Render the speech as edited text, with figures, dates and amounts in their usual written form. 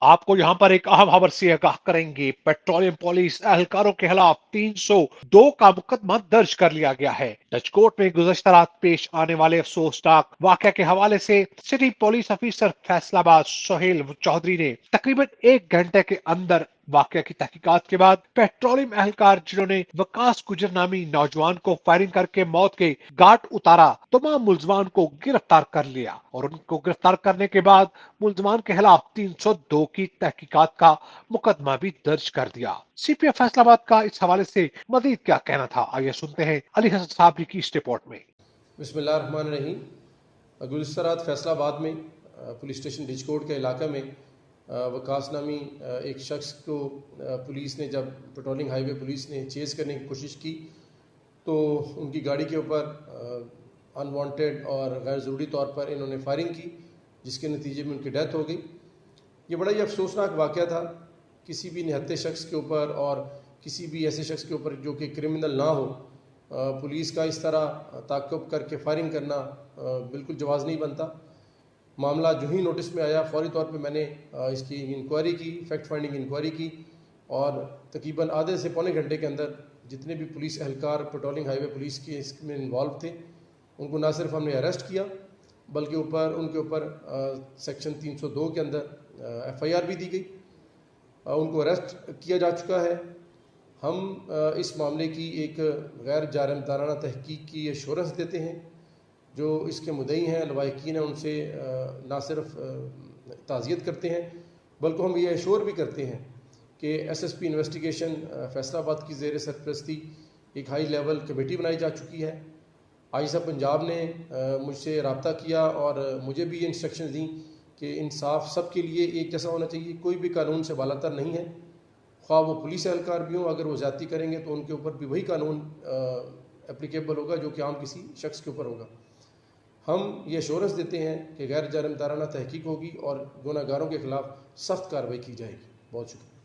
आपको यहाँ पर एक अहम खबर से आगाह करेंगे। पेट्रोलियम पुलिस एहलकारों के खिलाफ 302 का मुकदमा दर्ज कर लिया गया है। जज कोर्ट में गुज़श्ता रात पेश आने वाले अफसोसनाक वाकया के हवाले से city police officer Faisalabad Sohail Chaudhry ने तकरीबन 1 घंटे के अंदर वाकया की तहकीकात के बाद पेट्रोलियम एहलकार जिन्होंने वकास गुजर नामी नौजवान को फायरिंग करके मौत के घाट उतारा, तमाम मुलजमान को गिरफ्तार कर लिया और उनको गिरफ्तार करने के बाद मुलजमान के खिलाफ 302 की तहकीकात का मुकदमा भी दर्ज कर दिया। सीपीएफ फैसलाबाद का इस हवाले से मजीद क्या कहना था, आइए सुनते हैं अली हसन साहब की इस रिपोर्ट में। बिस्मिल्लाहिर्रहमानिर्रहीम। गुज़श्ता रात फैसलाबाद में पुलिस स्टेशन डिजकोट के इलाके में वकास नामी एक शख्स को पुलिस ने जब पेट्रोलिंग हाईवे पुलिस ने चेज़ करने की कोशिश की तो उनकी गाड़ी के ऊपर अनवांटेड और गैर ज़रूरी तौर पर इन्होंने फायरिंग की, जिसके नतीजे में उनकी डेथ हो गई। ये बड़ा ही अफसोसनाक वाक़या था। किसी भी निहत्थे शख्स के ऊपर और किसी भी ऐसे शख्स के ऊपर जो कि क्रिमिनल ना हो, पुलिस का इस तरह ताक़ुब करके फायरिंग करना बिल्कुल जवाज़ नहीं बनता। मामला जो ही नोटिस में आया फौरी तौर पे मैंने इसकी इंक्वायरी की, फैक्ट फाइंडिंग इंक्वायरी की और तकरीबन आधे से पौने घंटे के अंदर जितने भी पुलिस एहलकार पेट्रोलिंग हाईवे पुलिस के इसमें इन्वॉल्व थे उनको ना सिर्फ हमने अरेस्ट किया बल्कि उनके ऊपर सेक्शन 302 के अंदर FIR भी दी गई। उनको अरेस्ट किया जा चुका है। हम इस मामले की एक गैर जानिबदाराना तहकीक की एश्योरेंस देते हैं। जो इसके मुद्दई हैं, लवाहिकीन हैं, उनसे ना सिर्फ ताज़ियत करते हैं बल्कि हम ये एश्योर भी करते हैं कि SSP इन्वेस्टिगेशन फैसलाबाद की ज़ेर सरपरस्ती एक हाई लेवल कमेटी बनाई जा चुकी है। आईसा पंजाब ने मुझसे रब्ता किया और मुझे भी ये इंस्ट्रक्शन दी कि इंसाफ सब के लिए एक जैसा होना चाहिए, कोई भी कानून से बालातर नहीं है, ख्वाह वो पुलिस एहलकार भी हों। अगर वो ज़्यादती करेंगे तो उनके ऊपर भी वही कानून एप्लीकेबल होगा जो कि आम किसी शख्स के ऊपर होगा। हम ये एश्योरेंस देते हैं कि गैर जानिबदाराना तहकीक होगी और गुनहगारों के खिलाफ सख्त कार्रवाई की जाएगी। बहुत शुक्रिया।